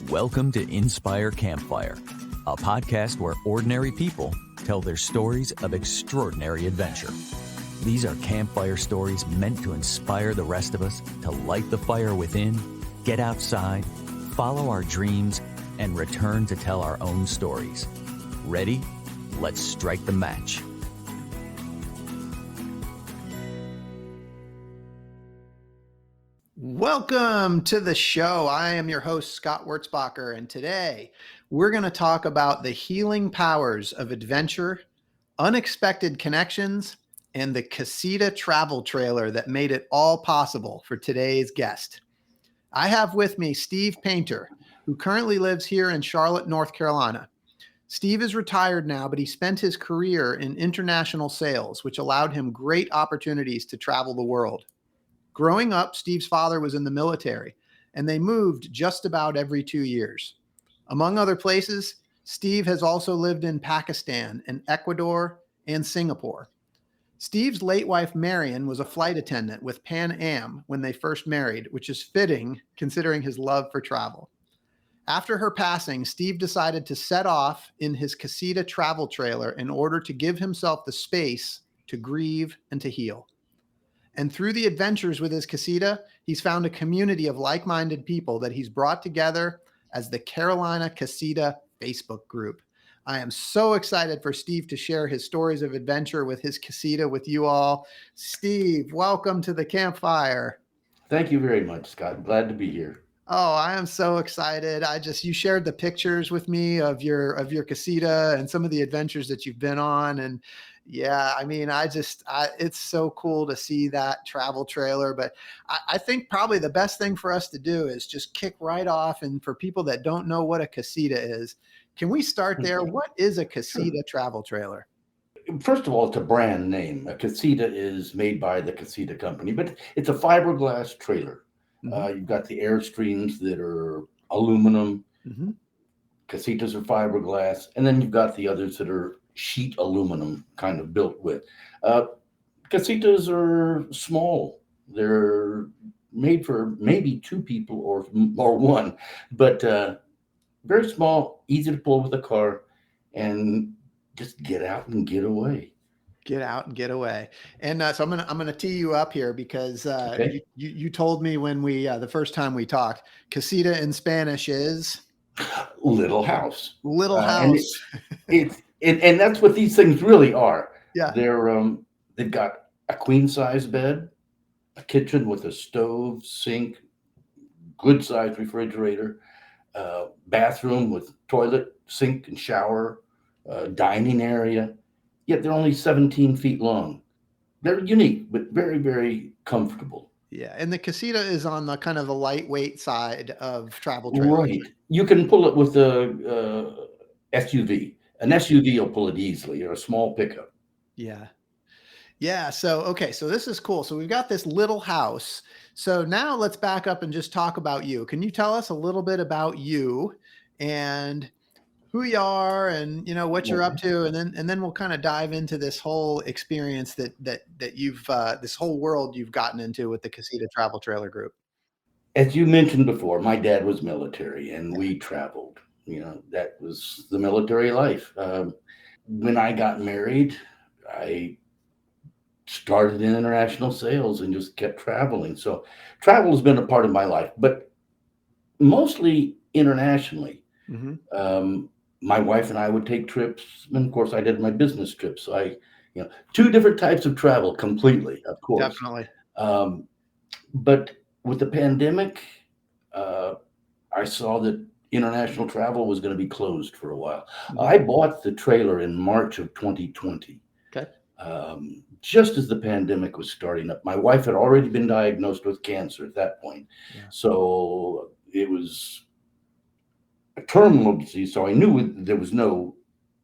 Welcome to Inspire Campfire, a podcast where ordinary people tell their stories of extraordinary adventure. These are campfire stories meant to inspire the rest of us to light the fire within, get outside, follow our dreams, and return to tell our own stories. Ready? Let's strike the match. Welcome to the show. I am your host, Scott Wurtzbacher, and today we're going to talk about the healing powers of adventure, unexpected connections, and the Casita travel trailer that made it all possible for today's guest. I have with me Steve Paynter, who currently lives here in Charlotte, North Carolina. Steve is retired now, but he spent his career in international sales, which allowed him great opportunities to travel the world. Growing up, Steve's father was in the military, and they moved just about every 2 years. Among other places, Steve has also lived in Pakistan and Ecuador and Singapore. Steve's late wife, Marion, was a flight attendant with Pan Am when they first married, which is fitting considering his love for travel. After her passing, Steve decided to set off in his Casita travel trailer in order to give himself the space to grieve and to heal. And through the adventures with his Casita, he's found a community of like-minded people that he's brought together as the Carolina Casita Facebook group. I am so excited for Steve to share his stories of adventure with his Casita with you all. Steve, welcome to the campfire. Thank you very much, Scott. Glad to be here. Oh, I am so excited. You shared the pictures with me of your Casita and some of the adventures that you've been on. And yeah, I mean, it's so cool to see that travel trailer, but I think probably the best thing for us to do is just kick right off. And for people that don't know what a Casita is, can we start there? What is a Casita travel trailer? First of all, it's a brand name. A Casita is made by the Casita company, but it's a fiberglass trailer. Mm-hmm. You've got the Airstreams that are aluminum. Mm-hmm. Casitas are fiberglass. And then you've got the others that are sheet aluminum kind of built with. Casitas are small. They're made for maybe two people or one, but very small, easy to pull with a car, and just get out and get away. Get out and get away. And so I'm gonna tee you up here because Okay. you told me when we the first time we talked, Casita in Spanish is Little house. little And house. and that's what these things really are. Yeah. They've got a queen size bed, a kitchen with a stove, sink, good sized refrigerator, bathroom with toilet, sink, and shower, dining area. Yet they're only 17 feet long. They're unique, but very, very comfortable. Yeah. And the Casita is on the kind of the lightweight side of travel trailers. Right. You can pull it with a SUV. An SUV will pull it easily, or a small pickup. Yeah. Yeah. So, okay. So this is cool. So we've got this little house. So now let's back up and just talk about you. Can you tell us a little bit about you and who you are and what you're up to, and then we'll kind of dive into this whole experience that you've this whole world you've gotten into with the Casita Travel Trailer Group. As you mentioned before, my dad was military, and we traveled. That was the military life. When I got married, I started in international sales and just kept traveling. So travel has been a part of my life, but mostly internationally. Mm-hmm. My wife and I would take trips, and of course I did my business trips. So two different types of travel completely, of course. Definitely. But with the pandemic, I saw that international travel was going to be closed for a while. Mm-hmm. I bought the trailer in March of 2020. Okay. Just as the pandemic was starting up. My wife had already been diagnosed with cancer at that point. Yeah. So it was a terminal disease, so I knew there was no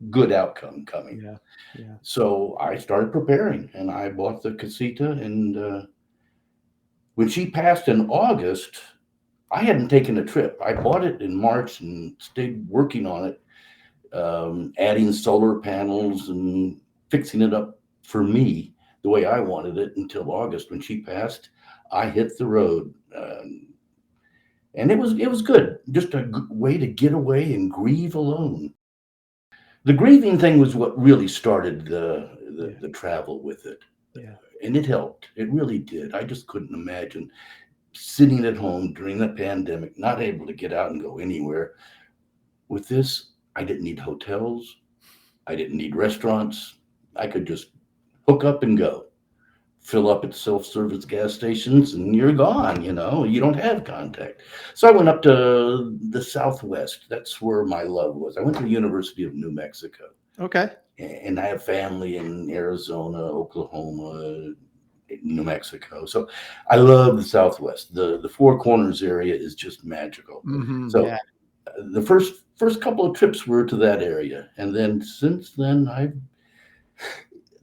good outcome coming. Yeah. Yeah. So I started preparing, and I bought the Casita. And when she passed in August, I hadn't taken a trip. I bought it in March and stayed working on it, adding solar panels and fixing it up for me the way I wanted it until August. When she passed, I hit the road. and it was good. Just a good way to get away and grieve alone. The grieving thing was what really started Yeah. the travel with it, Yeah. and it helped. It really did. I just couldn't imagine sitting at home during the pandemic, not able to get out and go anywhere. With this, I didn't need hotels. I didn't need restaurants. I could just hook up and go. Fill up at self-service gas stations and you're gone, you don't have contact. So I went up to the Southwest. That's where my love was. I went to the University of New Mexico, Okay. and I have family in Arizona, Oklahoma, New Mexico. So I love the Southwest. The Four Corners area is just magical. So Yeah. the first couple of trips were to that area, and then since then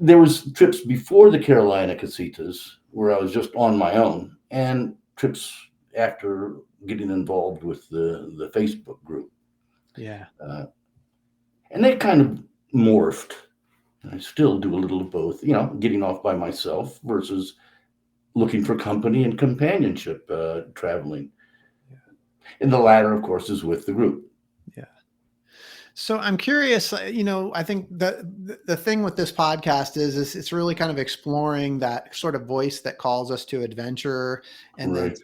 there was trips before the Carolina Casitas where I was just on my own, and trips after getting involved with the Facebook group, Yeah. and they kind of morphed. I still do a little of both, getting off by myself versus looking for company and companionship traveling. And the latter, of course, is with the group. Yeah. So I'm curious, I think the thing with this podcast is it's really kind of exploring that sort of voice that calls us to adventure, and then Right.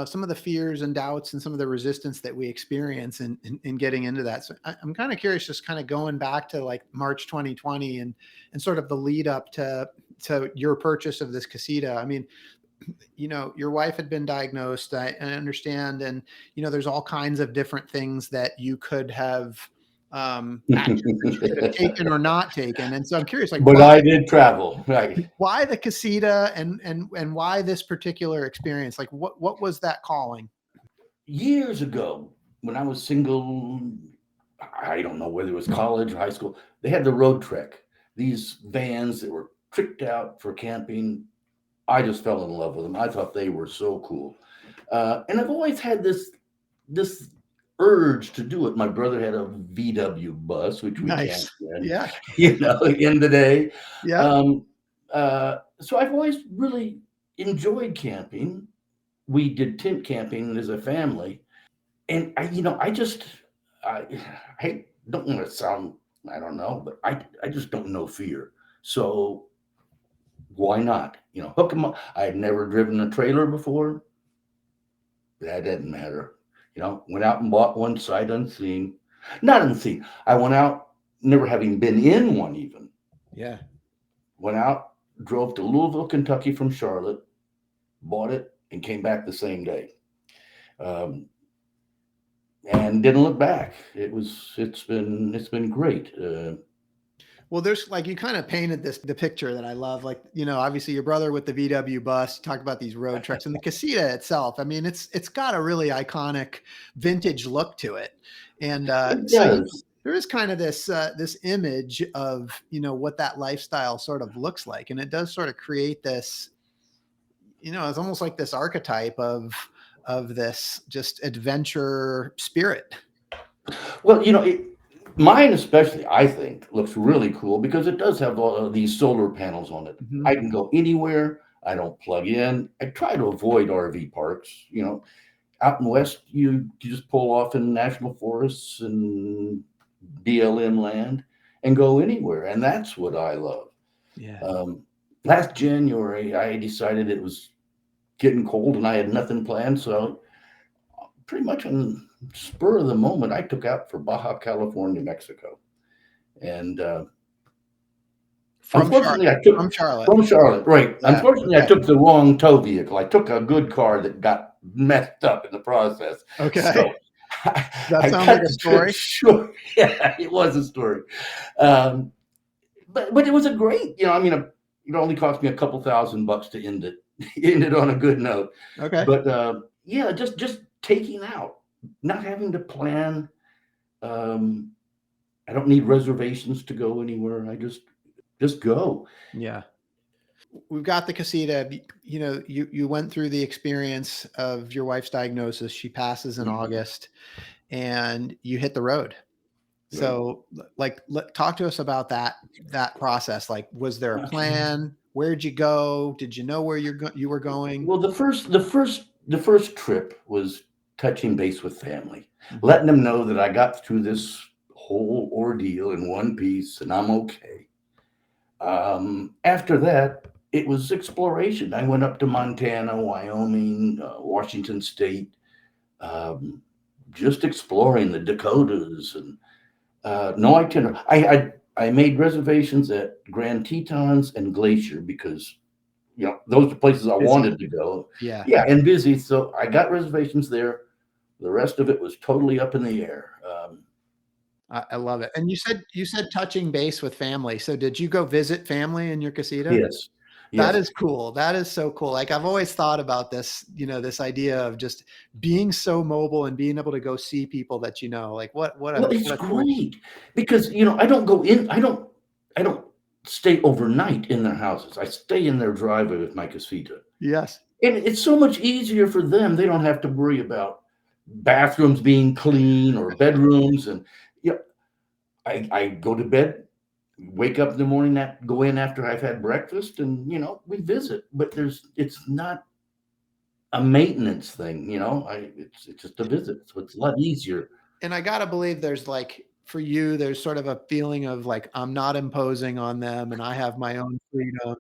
some of the fears and doubts and some of the resistance that we experience in getting into that. So I'm kind of curious, just kind of going back to like March 2020 and sort of the lead up to your purchase of this Casita. I mean, your wife had been diagnosed, I understand. And, there's all kinds of different things that you could have, actions that you could have taken or not taken. And so I'm curious, like, But I did travel, right? why the Casita and why this particular experience? Like, what was that calling? Years ago, when I was single, I don't know whether it was college or high school, they had the Road Trek, these vans that were tricked out for camping. I just fell in love with them. I thought they were so cool. And I've always had this urge to do it. My brother had a VW bus, which we Nice. camped in, Yeah. in the day. Yeah. So I've always really enjoyed camping. We did tent camping as a family. And I don't want to sound, I don't know, but I just don't know fear. So why not? Hook them up. I had never driven a trailer before. That didn't matter. Went out and bought one sight unseen. Not unseen. I went out, never having been in one even. Yeah. Went out, drove to Louisville, Kentucky from Charlotte, bought it, and came back the same day. And didn't look back. It's been great. Well, there's like, you kind of painted the picture that I love. Like, obviously your brother with the VW bus, you talked about these road trucks, and the Casita itself. I mean, it's got a really iconic vintage look to it. And It so does. there is kind of this image of, what that lifestyle sort of looks like. And it does sort of create this, it's almost like this archetype of this just adventure spirit. Well, mine especially, I think, looks really cool because it does have all of these solar panels on it. Mhm. I can go anywhere. I don't plug in. I try to avoid RV parks. Out in West, you just pull off in national forests and BLM land and go anywhere. And that's what I love. Yeah. Last January, I decided it was getting cold and I had nothing planned. So pretty much on spur of the moment, I took out for Baja California, Mexico. And From unfortunately, Charlotte. From Charlotte. From Charlotte, right. Yeah, Unfortunately, okay. I took the wrong tow vehicle. I took a good car that got messed up in the process. Okay. So That sounds like a story. Sure. Yeah, it was a story. But it was a great, it only cost me a couple $1,000 to end it on a good note. Okay. But yeah, just taking out, not having to plan. I don't need reservations to go anywhere. I just go. Yeah. We've got the Casita. You went through the experience of your wife's diagnosis. She passes in August, and you hit the road. Right. So, like, talk to us about that process. Like, was there a plan? Where'd you go? Did you know where you were going? Well, the first the first trip was touching base with family, Mhm. letting them know that I got through this whole ordeal in one piece and I'm okay. After that, it was exploration. I went up to Montana, Wyoming, Washington State, um, just exploring the Dakotas and no itinerary. I made reservations at Grand Tetons and Glacier because those are places I Busy. wanted to go. Yeah. Yeah, and busy. So I got reservations there. The rest of it was totally up in the air. I love it. And you said touching base with family. So did you go visit family in your casita? Yes, That yes. is cool. That is so cool. Like I've always thought about this, this idea of just being so mobile and being able to go see people that like Well, it's what a cool. great because I don't go in. I don't stay overnight in their houses. I stay in their driveway with my casita, Yes. and it's so much easier for them. They don't have to worry about bathrooms being clean or bedrooms, and yeah, I go to bed, wake up in the morning, go in after I've had breakfast, and we visit. But it's not a maintenance thing. It's just a visit, so it's a lot easier. And I gotta believe there's like for you, there's sort of a feeling of like I'm not imposing on them and I have my own freedom.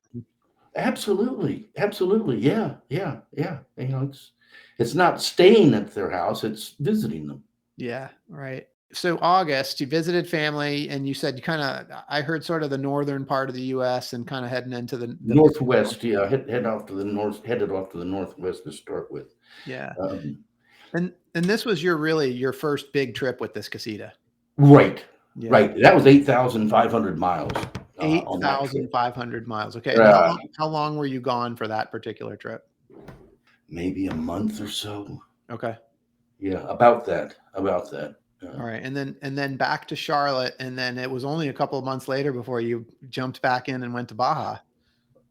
Absolutely, absolutely. Yeah, yeah, yeah. It's not staying at their house, it's visiting them. Yeah, right. So August, you visited family and you said you I heard sort of the northern part of the US and kind of heading into the Northwest, yeah, head off to the north, headed off to the northwest to start with. yeah. Um, And this was your first big trip with this casita. right, Yeah. right. That was 8,500 miles on that trip. 8,500 miles. Okay. And Uh, how long were you gone for that particular trip? Maybe a month or so. Okay. Yeah, about that. About that. All right. And then back to Charlotte. And then it was only a couple of months later before you jumped back in and went to Baja.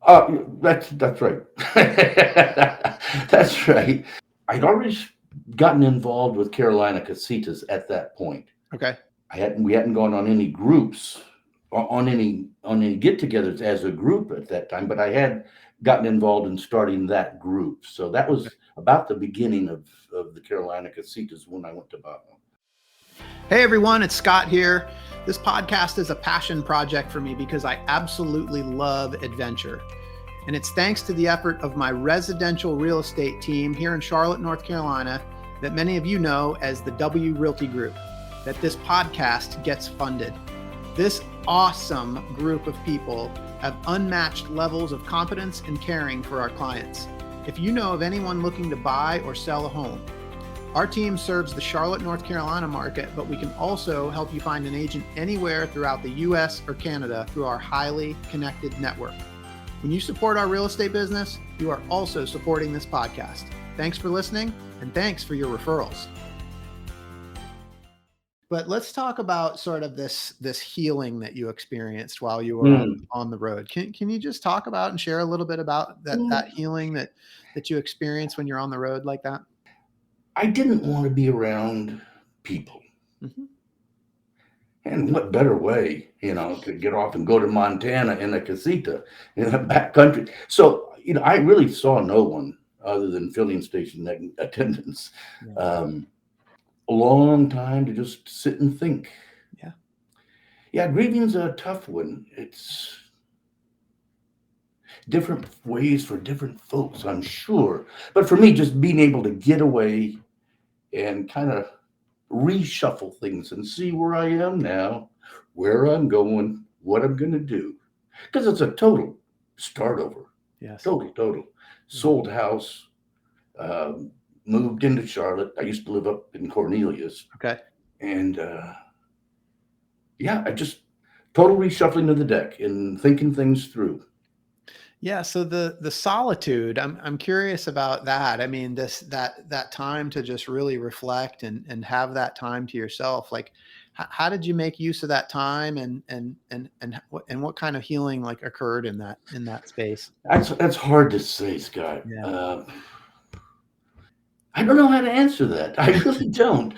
That's right. That's right. I'd already gotten involved with Carolina Casitas at that point. Okay. We hadn't gone on any groups on any get-togethers as a group at that time, but I had gotten involved in starting that group. So that was about the beginning of the Carolina Casitas when I went to Baja. Hey everyone, it's Scott here. This podcast is a passion project for me because I absolutely love adventure. And it's thanks to the effort of my residential real estate team here in Charlotte, North Carolina, that many of you know as the W Realty Group, that this podcast gets funded. This awesome group of people have unmatched levels of competence and caring for our clients. If you know of anyone looking to buy or sell a home, our team serves the Charlotte, North Carolina market, but we can also help you find an agent anywhere throughout the US or Canada through our highly connected network. When you support our real estate business, you are also supporting this podcast. Thanks for listening, and thanks for your referrals. But let's talk about sort of this healing that you experienced while you were on the road. Can you just talk about and share a little bit about that healing that you experience when you're on the road like that? I didn't want to be around people. Mm-hmm. And what better way, to get off and go to Montana in a casita in the back country. So, I really saw no one other than filling station attendants. Yeah. A long time to just sit and think. Yeah. Yeah, grieving's a tough one. It's different ways for different folks, I'm sure. But for me, just being able to get away and kind of reshuffle things and see where I am now, where I'm going, what I'm going to do. Because it's a total start over. Yes. Total. Sold house, moved into Charlotte. I used to live up in Cornelius. Okay. And I just total reshuffling of the deck and thinking things through. Yeah. So the solitude, I'm curious about that. I mean, that time to just really reflect and have that time to yourself. Like, how did you make use of that time and what kind of healing like occurred in that space? That's hard to say, Scott. Yeah. I don't know how to answer that. I really don't.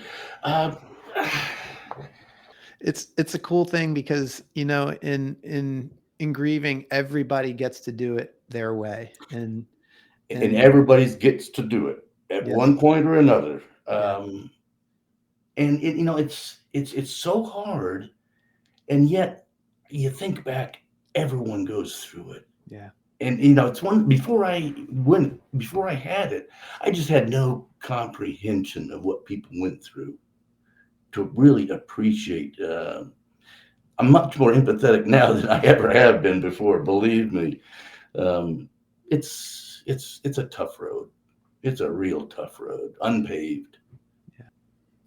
It's a cool thing because in grieving, everybody gets to do it their way, and everybody gets to do it. at Yes. one point or another. Yeah. And it's so hard, and yet you think back, everyone goes through it. Yeah. And it's one before I had it, I just had no comprehension of what people went through to really appreciate. I'm much more empathetic now than I ever have been before. Believe me, um, it's a tough road. It's a real tough road, unpaved. Yeah.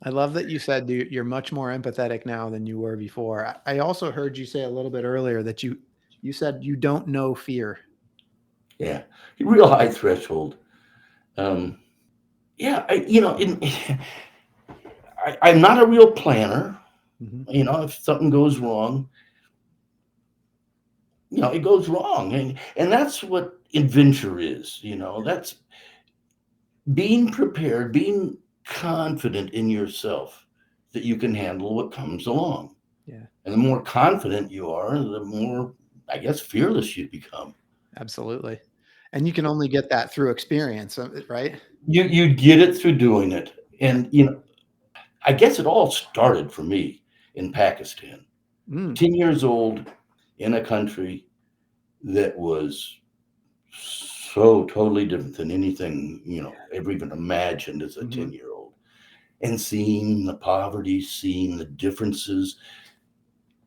I love that you said you're much more empathetic now than you were before. I also heard you say a little bit earlier that you said you don't know fear. Yeah, real high threshold. Um, yeah, I'm not a real planner. Mhm. If something goes wrong, it goes wrong, and that's what adventure is. That's being prepared, being confident in yourself that you can handle what comes along. Yeah, And the more confident you are, the more, I guess, fearless you become. absolutely. And you can only get that through experience, right? You get it through doing it, Yeah. and I guess it all started for me in Pakistan. Mm. 10 years old in a country that was so totally different than anything ever even imagined as a Hmm. 10-year-old, and seeing the poverty, seeing the differences,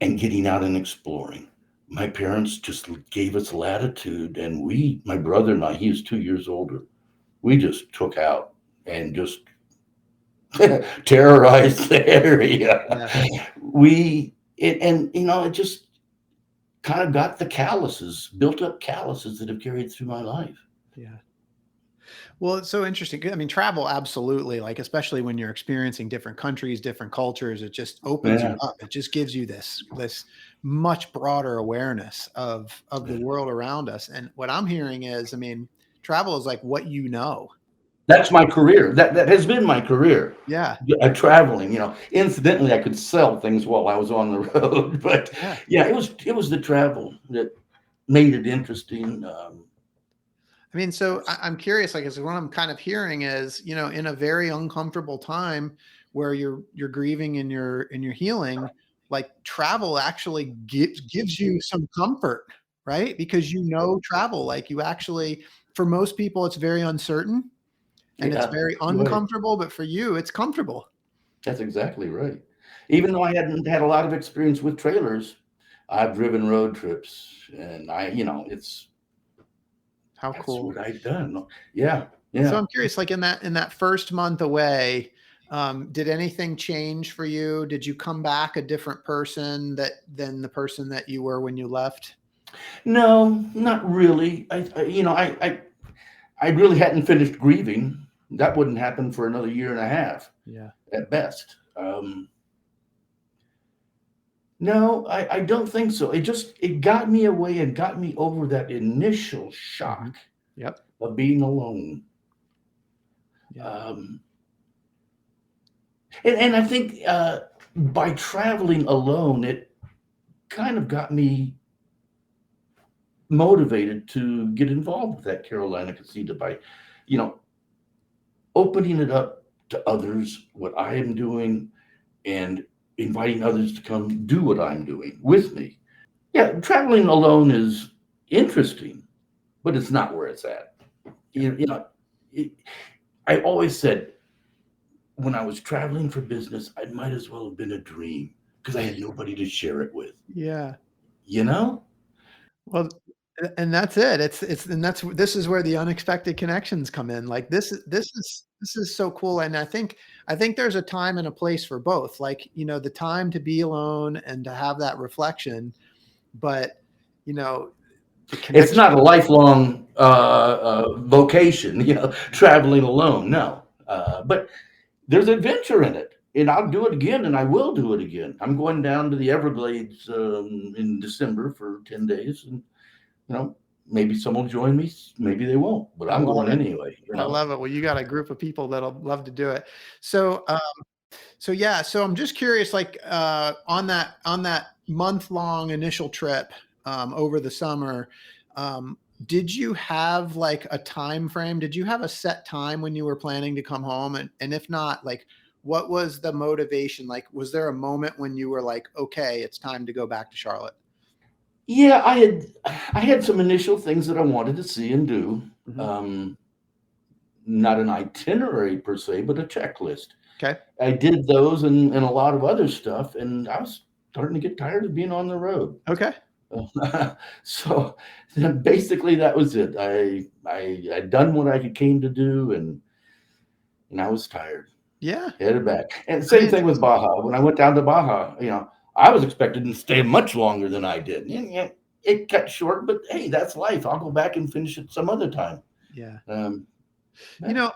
and getting out and exploring. My parents just gave us latitude, and my brother and I, he was 2 years older, we just took out and just terrorized the area. Yeah. It just kind of got the built up calluses that have carried through my life. Yeah. Well, it's so interesting. I mean, travel, absolutely. Like, especially when you're experiencing different countries, different cultures, it just opens you Yeah. up. It just gives you this much broader awareness of the world around us. And what I'm hearing is, I mean, travel is like what you know. That's my career. That has been my career. Yeah. Traveling. Incidentally, I could sell things while I was on the road, but Yeah. yeah, it was the travel that made it interesting. I mean, so I'm curious, like, what I'm kind of hearing is, in a very uncomfortable time where you're grieving and you're healing, like travel actually gives you some comfort, right? Because travel, like you actually, for most people, it's very uncertain and it's Yeah, very right. uncomfortable, but for you, it's comfortable. That's exactly right. Even though I hadn't had a lot of experience with trailers, I've driven road trips, and How that's cool. what I've done. Yeah, So yeah. I'm curious, like in that first month away, did anything change for you? Did you come back a different person than the person that you were when you left? No, not really. I really hadn't finished grieving. That wouldn't happen for another year and a half Yeah. at best. No, I don't think so. It got me away and got me over that initial Hmm. shock Yep. of being alone. Yeah. Um, and I think by traveling alone, it kind of got me motivated to get involved with that Carolina Casita by, you know, opening it up to others, what I am doing, and inviting others to come do what I'm doing with me. Yeah, traveling alone is interesting, but it's not where it's at. Yep. It, I always said when I was traveling for business, I might as well have been a dream because I had nobody to share it with. Yeah. You know? Well, and that's it. And this is where the unexpected connections come in. Like this is so cool. And I think there's a time and a place for both. Like, the time to be alone and to have that reflection, but you know, the It's connection. not a lifelong vocation, traveling alone. No, but there's adventure in it, and I'll do it again, and I will do it again. I'm going down to the Everglades in December for 10 days, and you know, maybe someone will join me, maybe they won't, but I I'm love going it. anyway. I love it. Well, you got a group of people that'll love to do it. So, so yeah, so I'm just curious, like, on that month long initial trip, over the summer, did you have like a time frame? Did you have a set time when you were planning to come home? And if not, like, what was the motivation? Like, was there a moment when you were like, okay, it's time to go back to Charlotte? Yeah, I had some initial things that I wanted to see and do. Mhm. Um, Not an itinerary per se, but a checklist. Okay. I did those and a lot of other stuff, and I was starting to get tired of being on the road. Okay. So then basically that was it. I'd done what I came to do, and I was tired. Yeah. Headed back. And I same mean, thing with Baja. When I went down to Baja, I was expected to stay much longer than I did. And, it cut short, but hey, that's life. I'll go back and finish it some other time. yeah. Um, You know,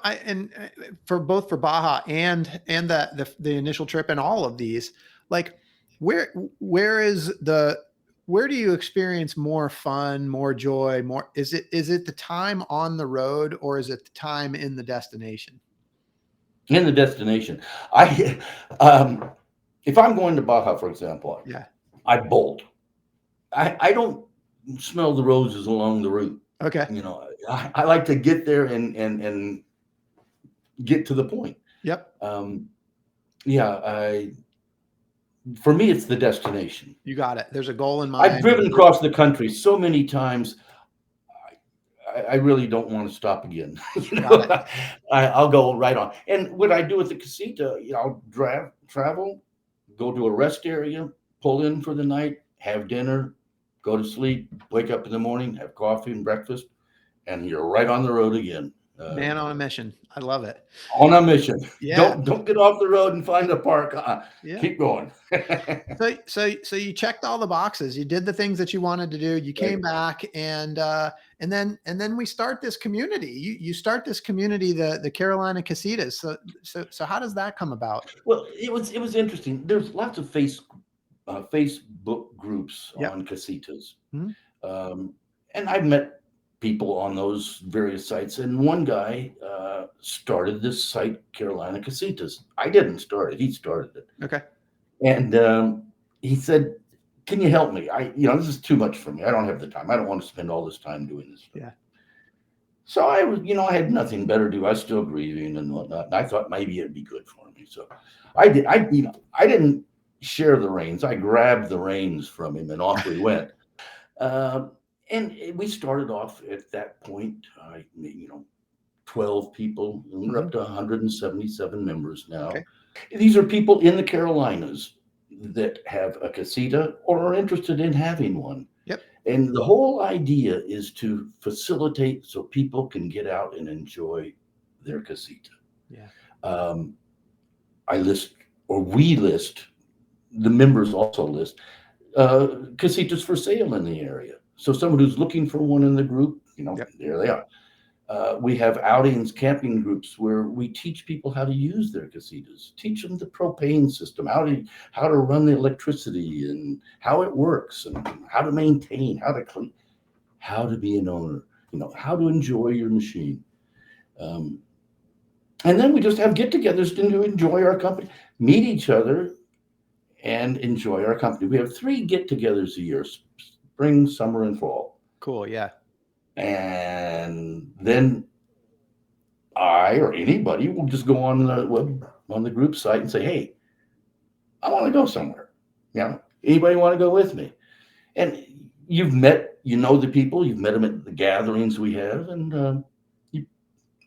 for both for Baja and the initial trip and all of these, like where where is the where do you experience more fun, more joy, more is it the time on the road or is it the time in the destination? in the destination, I if I'm going to Baja, for example, Yeah. I bolt. I don't smell the roses along the route. Okay. I like to get there and get to the point. Yep. Um, yeah, for me, it's the destination. You got it. There's a goal in I've mind. driven across the country so many times. I really don't want to stop again. Got it. I'll go right on. And what I do with the casita, I'll travel, go to a rest area, pull in for the night, have dinner, go to sleep, wake up in the morning, have coffee and breakfast, and you're right on the road again. Man on a mission. I love it. On a mission. Yeah. Don't get off the road and find a park. Yeah. Keep going. So you checked all the boxes. You did the things that you wanted to do. You came back and then we start this community. You start this community, the Carolina Casitas. So how does that come about? Well, it was interesting. There's lots of Facebook groups Yep. on casitas, Mhm. and I've met people on those various sites. And one guy started this site, Carolina Casitas. I didn't start it; he started it, Okay. and he said, "Can you help me? This is too much for me. I don't have the time. I don't want to spend all this time doing this stuff." Yeah. So I had nothing better to do. I was still grieving and whatnot. And I thought maybe it'd be good for me. So I did. I didn't share the reins. I grabbed the reins from him and off we went. Uh, and we started off at that point, 12 people. And we're up to 177 members now. Okay. These are people in the Carolinas that have a casita or are interested in having one. Yep. And the whole idea is to facilitate so people can get out and enjoy their casita. Yeah. We list, the members also list casitas for sale in the area. So someone who's looking for one in the group, Yep. there they are. We have outings, camping groups where we teach people how to use their casitas, teach them the propane system, how to run the electricity and how it works and how to maintain, how to clean, how to be an owner, how to enjoy your machine. And then we just have get-togethers to enjoy our company, meet each other, and enjoy our company. We have 3 get-togethers a year: spring, summer, and fall. Cool. Yeah. And then I or anybody will just go on the group site and say, "Hey, I want to go somewhere. Anybody want to go with me?" And you've met, the people, you've met them at the gatherings we have, and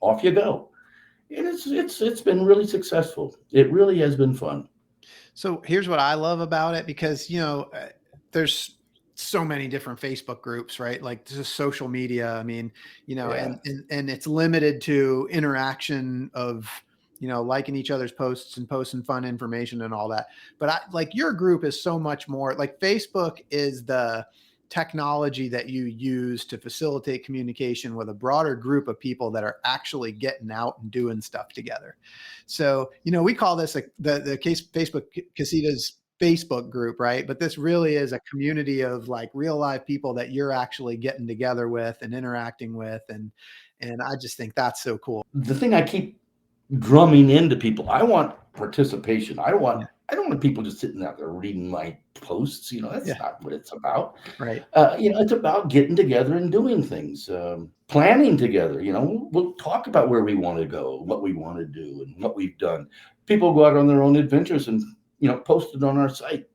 off you go. And it's been really successful. It really has been fun. So here's what I love about it, because there's so many different Facebook groups, right? Like just social media. I mean, Yeah. and it's limited to interaction of, liking each other's posts and posting fun information and all that. But like your group is so much more. Like Facebook is the technology that you use to facilitate communication with a broader group of people that are actually getting out and doing stuff together. So, we call this the case Facebook Casitas Facebook group, right? But this really is a community of like real live people that you're actually getting together with and interacting with. And I just think that's so cool. The thing I keep drumming into people. I want participation. I don't want people just sitting out there reading my posts. That's Yeah. not what it's about. Right. It's about getting together and doing things, planning together. We'll talk about where we want to go, what we want to do, and what we've done. People go out on their own adventures and post it on our site.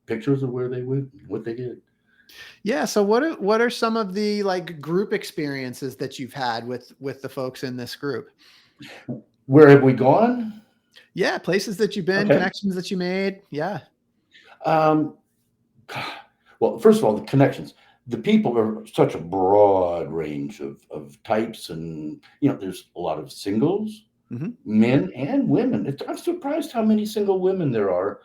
Pictures of where they went, what they did. Yeah. So what are some of the like group experiences that you've had with the folks in this group? Where have we gone? Yeah, places that you've been, Okay. connections that you made. Yeah. Well, first of all, the connections. The people are such a broad range of types, and there's a lot of singles, men and women. I'm surprised how many single women there are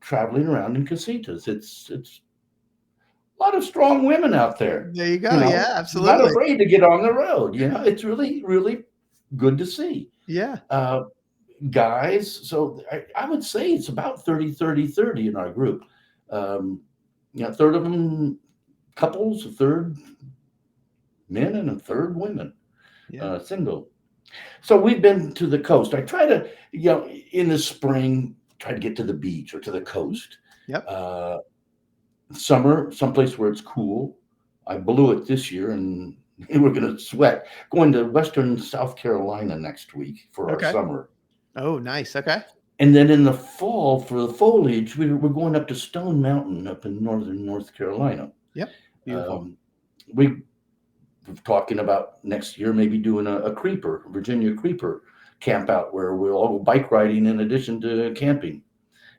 traveling around in casitas. It's a lot of strong women out there. There you go. Yeah, Not absolutely. afraid to get on the road. It's really, really good to see. Yeah. Guys, so I would say it's about 30 in our group. A third of them couples, a third men, and a third women, single. So we've been to the coast. I try to, in the spring, try to get to the beach or to the coast. Yep. Summer, someplace where it's cool. I blew it this year, and we're going to sweat. Going to Western South Carolina next week for our summer. Oh, nice. Okay. And then in the fall, for the foliage, we're going up to Stone Mountain up in northern North Carolina. Yep. Beautiful. We're talking about next year maybe doing a Virginia creeper camp out where we'll all go bike riding in addition to camping.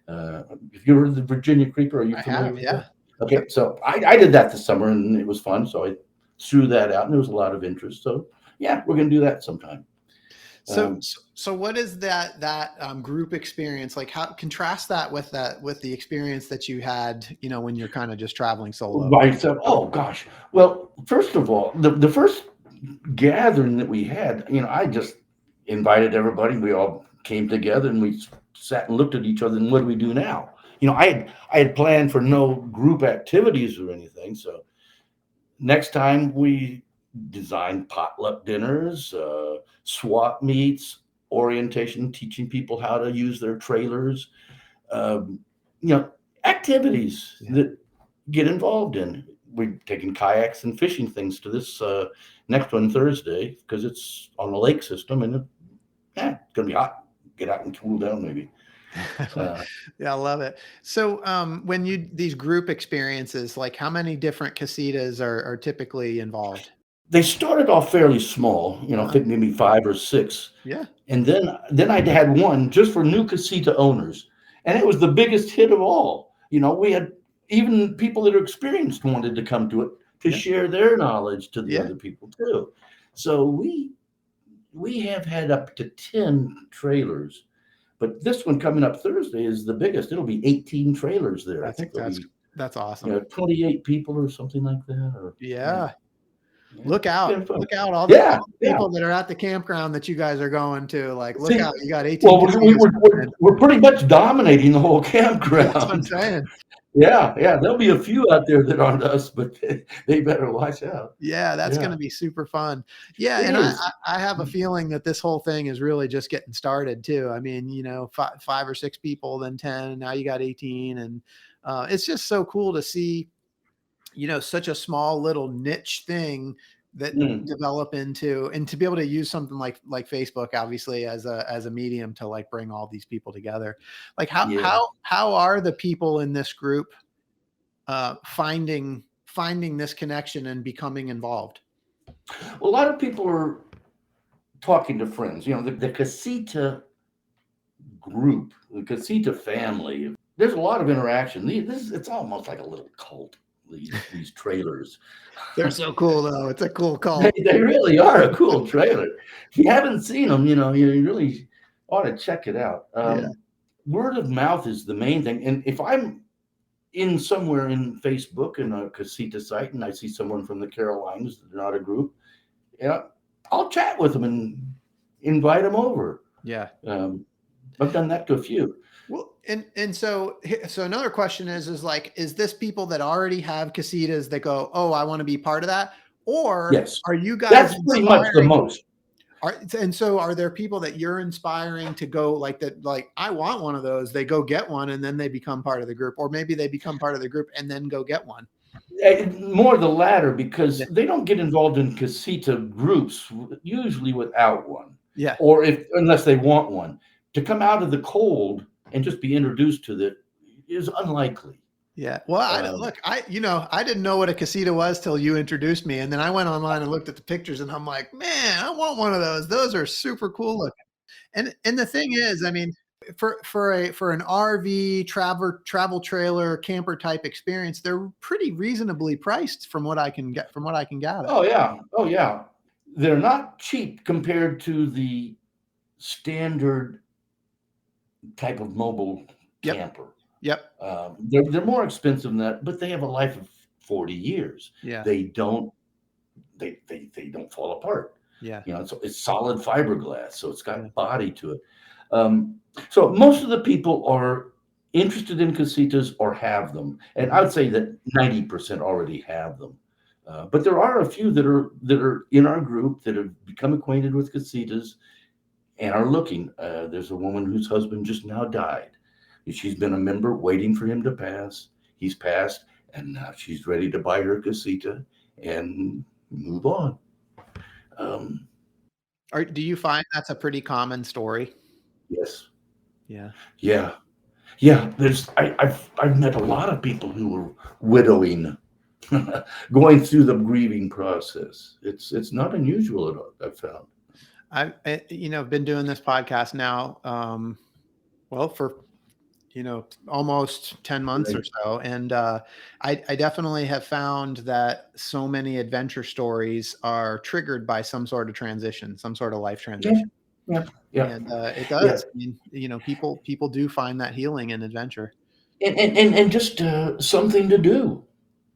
If you heard of the Virginia creeper, are you familiar with that? Okay, so I did that this summer, and it was fun. So I threw that out, and there was a lot of interest. So yeah, we're going to do that sometime. So what is that group experience like? How contrast that with the experience that you had, when you're kind of just traveling solo? Right. So, oh gosh. Well, first of all, the first gathering that we had, I just invited everybody. We all came together and we sat and looked at each other. And what do we do now? I had planned for no group activities or anything. So next time we designed potluck dinners, swap meets, orientation, teaching people how to use their trailers, activities that get involved in. We're taking kayaks and fishing things to this next one Thursday because it's on the lake system, and it's going to be hot. Get out and cool down maybe. Yeah, I love it. So when these group experiences, like how many different casitas are typically involved? They started off fairly small, I think maybe 5 or 6. Yeah. And then I had one just for new casita owners. And it was the biggest hit of all. We had even people that are experienced wanted to come to it to share their knowledge to the other people too. So we have had up to 10 trailers. But this one coming up Thursday is the biggest. It'll be 18 trailers there. I think that's awesome. 28 people or something like that. Look out all the people that are at the campground that you guys are going to. Like, look out, you got 18. Well, we're pretty much dominating the whole campground. That's what I'm saying. Yeah. There'll be a few out there that aren't us, but they better watch out. Yeah, that's going to be super fun. Yeah, and I have a feeling that this whole thing is really just getting started too. I mean, 5 or 6 people, then 10, and now you got 18, and it's just so cool to see, such a small little niche thing that develop into, and to be able to use something like Facebook, obviously as a medium to like bring all these people together. Like how are the people in this group finding this connection and becoming involved? Well, a lot of people are talking to friends. The Casita group, the Casita family. There's a lot of interaction. It's almost like a little cult. These trailers. They're so cool though. It's a cool cult. They really are a cool trailer. If you haven't seen them, you really ought to check it out. Word of mouth is the main thing. And if I'm in somewhere in Facebook in a Casita site and I see someone from the Carolinas, they're not a group, I'll chat with them and invite them over. Yeah. I've done that to a few. Well, and so another question is like, is this people that already have casitas that go, oh, I want to be part of that? Or are you guys? That's pretty much the most. And so are there people that you're inspiring to go like that? Like, I want one of those. They go get one and then they become part of the group, or maybe they become part of the group and then go get one. More the latter, because Yeah. they don't get involved in Casita groups usually without one, Yeah. or unless they want one. To come out of the cold and just be introduced to it is unlikely. Yeah. Well, I didn't know what a casita was till you introduced me. And then I went online and looked at the pictures and I'm like, man, I want one of those. Those are super cool looking. And the thing is, I mean, for an RV travel trailer camper type experience, they're pretty reasonably priced from what I can gather. Oh yeah, oh yeah. They're not cheap compared to the standard type of mobile Yep. camper. Yep. They're more expensive than that, but they have a life of 40 years. Yeah. They don't fall apart. Yeah. You know, it's solid fiberglass, so it's got Yeah. body to it. So most of the people are interested in casitas or have them, and I would say that 90% already have them. But there are a few that are in our group that have become acquainted with casitas and are looking. There's a woman whose husband just now died. She's been a member waiting for him to pass. He's passed, and now she's ready to buy her casita and move on. Do you find that's a pretty common story? Yes. Yeah. Yeah. Yeah. I've met a lot of people who were widowing, going through the grieving process. It's not unusual at all, I've found. I've been doing this podcast now, for almost 10 months or Right. so. And I definitely have found that so many adventure stories are triggered by some sort of transition, some sort of life Yeah. transition. Yeah. Yeah. And it Yeah. does. I mean, people do find that healing in adventure. And just something to do.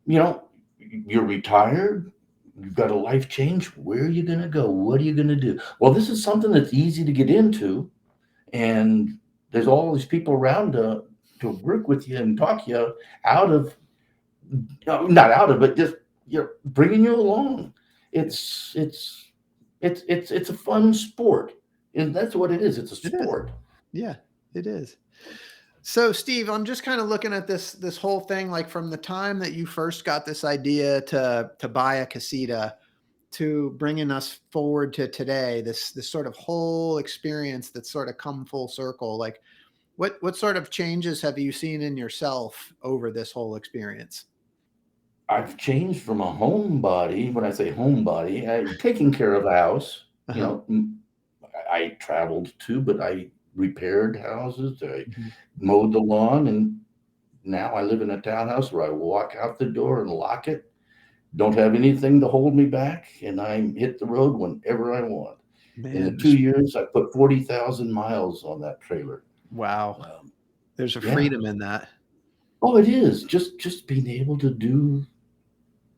You know, you're retired. You've got a life change. Where are you going to go? What are you going to do? Well, this is something that's easy to get into, and there's all these people around to work with you and talk you out of, not out of it, just bringing you along. It's a fun sport, and that's what it is. It's a sport. Yeah, it is. So, Steve, I'm just kind of looking at this whole thing, like from the time that you first got this idea to buy a casita to bringing us forward to today, this sort of whole experience that's sort of come full circle. Like, what sort of changes have you seen in yourself over this whole experience? I've changed from a homebody. When I say homebody, I'm taking care of the house. You know, I traveled too, but I repaired houses. I mowed the lawn, and now I live in a townhouse where I walk out the door and lock it. Don't have anything to hold me back, and I hit the road whenever I want. Man, in the 2 years, I put 40,000 miles on that trailer. Wow. There's a Yeah. freedom in that. Oh, it is just being able to do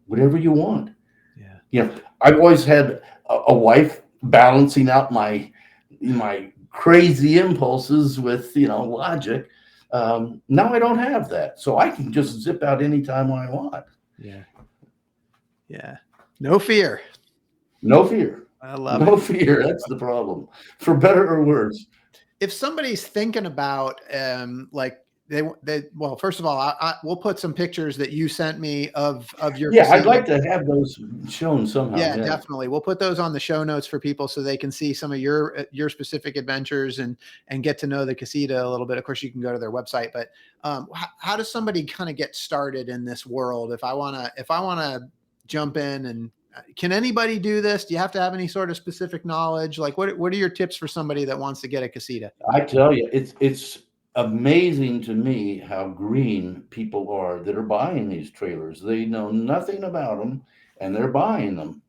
whatever you want. Yeah. You know, I've always had a wife balancing out my crazy impulses with logic. Now I don't have that, so I can just zip out anytime I want. Yeah. Yeah. No fear. No fear. I love No it. fear. That's the problem, for better or worse. If somebody's thinking about like well, first of all, we'll put some pictures that you sent me of your Yeah, I'd casita. like to have those shown somehow. Yeah, definitely. We'll put those on the show notes for people so they can see some of your specific adventures and get to know the casita a little bit. Of course, you can go to their website, but how does somebody kind of get started in this world? If I wanna jump in, and can anybody do this? Do you have to have any sort of specific knowledge? Like, what are your tips for somebody that wants to get a casita? I tell you, it's amazing to me how green people are that are buying these trailers. They know nothing about them, and they're buying them.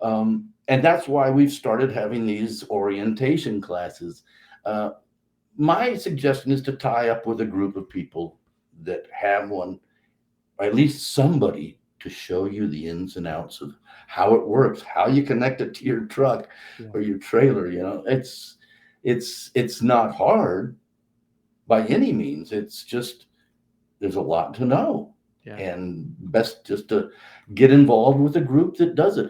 And that's why we've started having these orientation classes. My suggestion is to tie up with a group of people that have one, or at least somebody to show you the ins and outs of how it works, how you connect it to your truck or your trailer. It's not hard by any means. It's just, there's a lot to know. Yeah. And best just to get involved with a group that does it.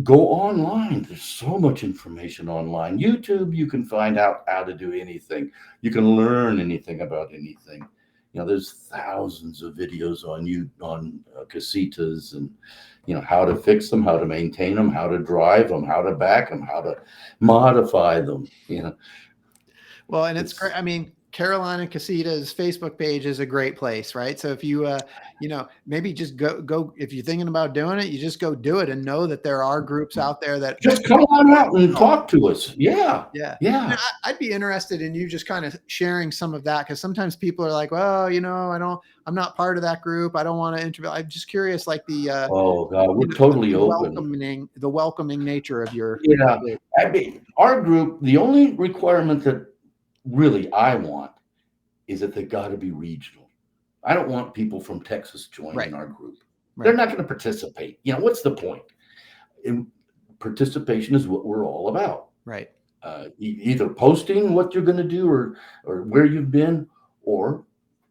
go online. There's so much information online. YouTube, you can find out how to do anything. You can learn anything about anything. There's thousands of videos on casitas, and how to fix them, how to maintain them, how to drive them, how to back them, how to modify them. Well, and it's great. I mean, Carolina Casita's Facebook page is a great place, right? So if you, maybe just go, if you're thinking about doing it, you just go do it and know that there are groups out there that just come on out and talk to us. Yeah. Yeah. Yeah. I'd be interested in you just kind of sharing some of that, because sometimes people are like, well, I'm not part of that group. I don't want to interview. I'm just curious, like Oh God, we're totally open. The welcoming nature of your group. I mean, our group, the only requirement that really I want is that they got to be regional. I don't want people from Texas joining our group. They're not going to participate. What's the point? Participation is what we're all about. Right. Either posting what you're going to do or where you've been, or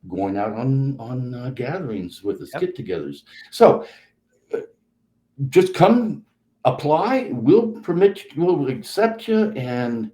going out on gatherings with us, get-togethers. So just come apply. We'll accept you and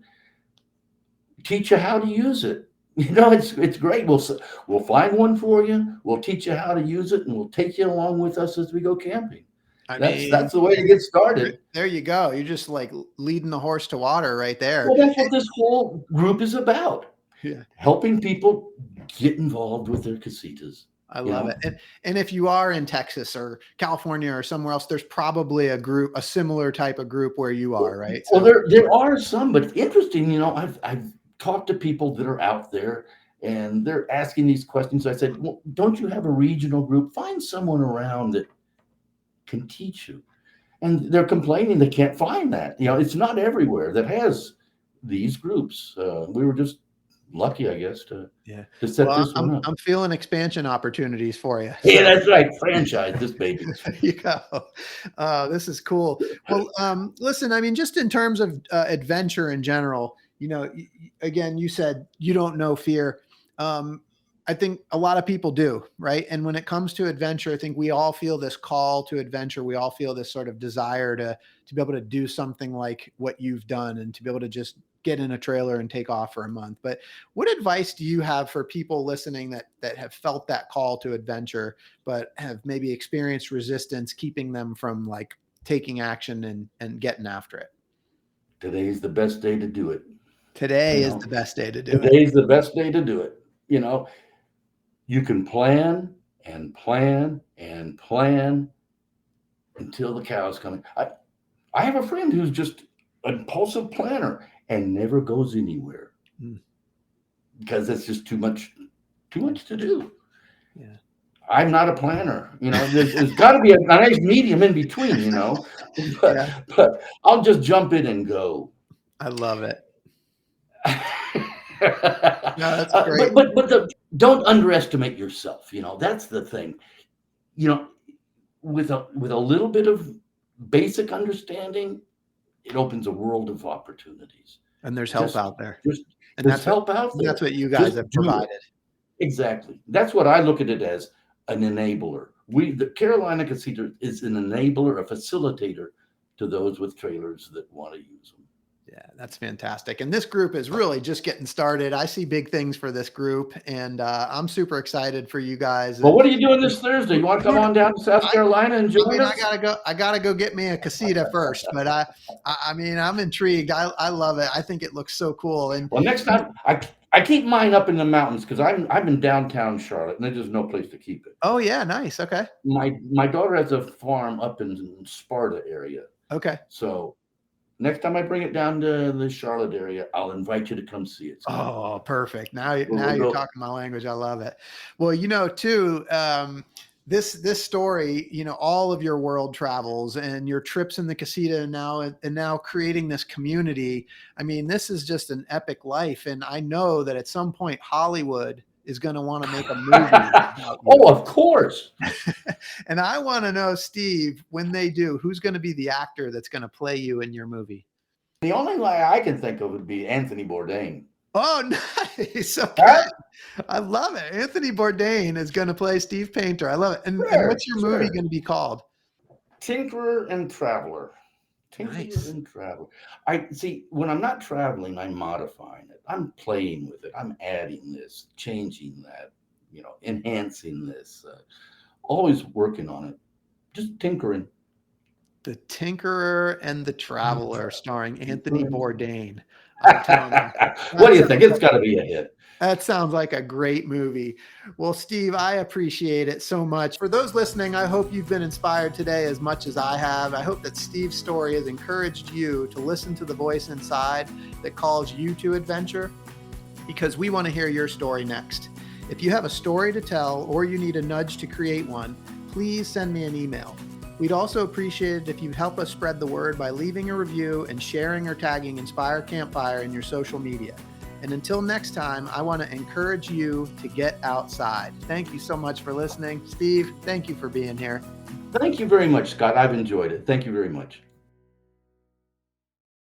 teach you how to use it. It's great. We'll find one for you. We'll teach you how to use it, and we'll take you along with us as we go camping. That's the way to get started. There you go. You're just like leading the horse to water right there. Well, that's what this whole group is about. Yeah. Helping people get involved with their casitas. I love it. And if you are in Texas or California or somewhere else, there's probably a similar type of group where you are, right? Well, there are some, but it's interesting. I've talked to people that are out there and they're asking these questions. I said, well, don't you have a regional group? Find someone around that can teach you. And they're complaining they can't find that. It's not everywhere that has these groups. We were just lucky, I guess, to set this one up. I'm feeling expansion opportunities for you. Yeah, that's right. Franchise this baby. There you go. This is cool. Well, listen, I mean, just in terms of adventure in general, again, you said you don't know fear. I think a lot of people do, right? And when it comes to adventure, I think we all feel this call to adventure. We all feel this sort of desire to be able to do something like what you've done and to be able to just get in a trailer and take off for a month. But what advice do you have for people listening that have felt that call to adventure, but have maybe experienced resistance keeping them from like taking action and getting after it? Today's the best day to do it. Today is the best day to do it. Today's the best day to do it. You can plan and plan and plan until the cows come. I have a friend who's just an impulsive planner and never goes anywhere because it's just too much to do. Yeah. I'm not a planner. There's got to be a nice medium in between, but I'll just jump in and go. I love it. No, that's great. But don't underestimate yourself. That's the thing. With a little bit of basic understanding, it opens a world of opportunities. And there's help out there. There's help out there. That's what you guys have provided. Exactly. That's what I look at it as, an enabler. The Carolina Casita is an enabler, a facilitator to those with trailers that want to use them. Yeah, that's fantastic. And this group is really just getting started. I see big things for this group, and I'm super exciid for you guys. Well, what are you doing this Thursday? You want to come on down to South Carolina and join us? I gotta go get me a casita first. But I mean, I'm intrigued. I love it. I think it looks so cool. And well, next time I keep mine up in the mountains because I'm in downtown Charlotte, and there's just no place to keep it. Oh yeah, nice. Okay. My daughter has a farm up in Sparta area. Okay. So next time I bring it down to the Charlotte area, I'll invite you to come see it. Oh, perfect. Now you're talking my language. I love it. Well, too, this story, all of your world travels and your trips in the casita and now creating this community. I mean, this is just an epic life. And I know that at some point Hollywood is going to want to make a movie about you. Oh, of course. And I want to know, Steve, when they do, who's going to be the actor that's going to play you in your movie? The only guy I can think of would be Anthony Bourdain. Oh, nice. Okay. I love it. Anthony Bourdain is going to play Steve Paynter. I love it. And what's your movie going to be called? Tinkerer and Traveler. Tinker Nice. and travel. I see when I'm not traveling, I'm modifying it. I'm playing with it. I'm adding this, changing that, enhancing this. Always working on it. Just tinkering. The Tinkerer and the Traveler, starring Anthony Tinkering. Bourdain. I'm telling you, What that do you think? sounds It's like got to be a hit. that sounds like a great movie. Well, Steve, I appreciate it so much. For those listening, I hope you've been inspired today as much as I have. I hope that Steve's story has encouraged you to listen to the voice inside that calls you to adventure, because we want to hear your story next. If you have a story to tell or you need a nudge to create one, please send me an email. We'd also appreciate it if you help us spread the word by leaving a review and sharing or tagging Inspire Campfire in your social media. And until next time, I want to encourage you to get outside. Thank you so much for listening. Steve, thank you for being here. Thank you very much, Scott. I've enjoyed it. Thank you very much.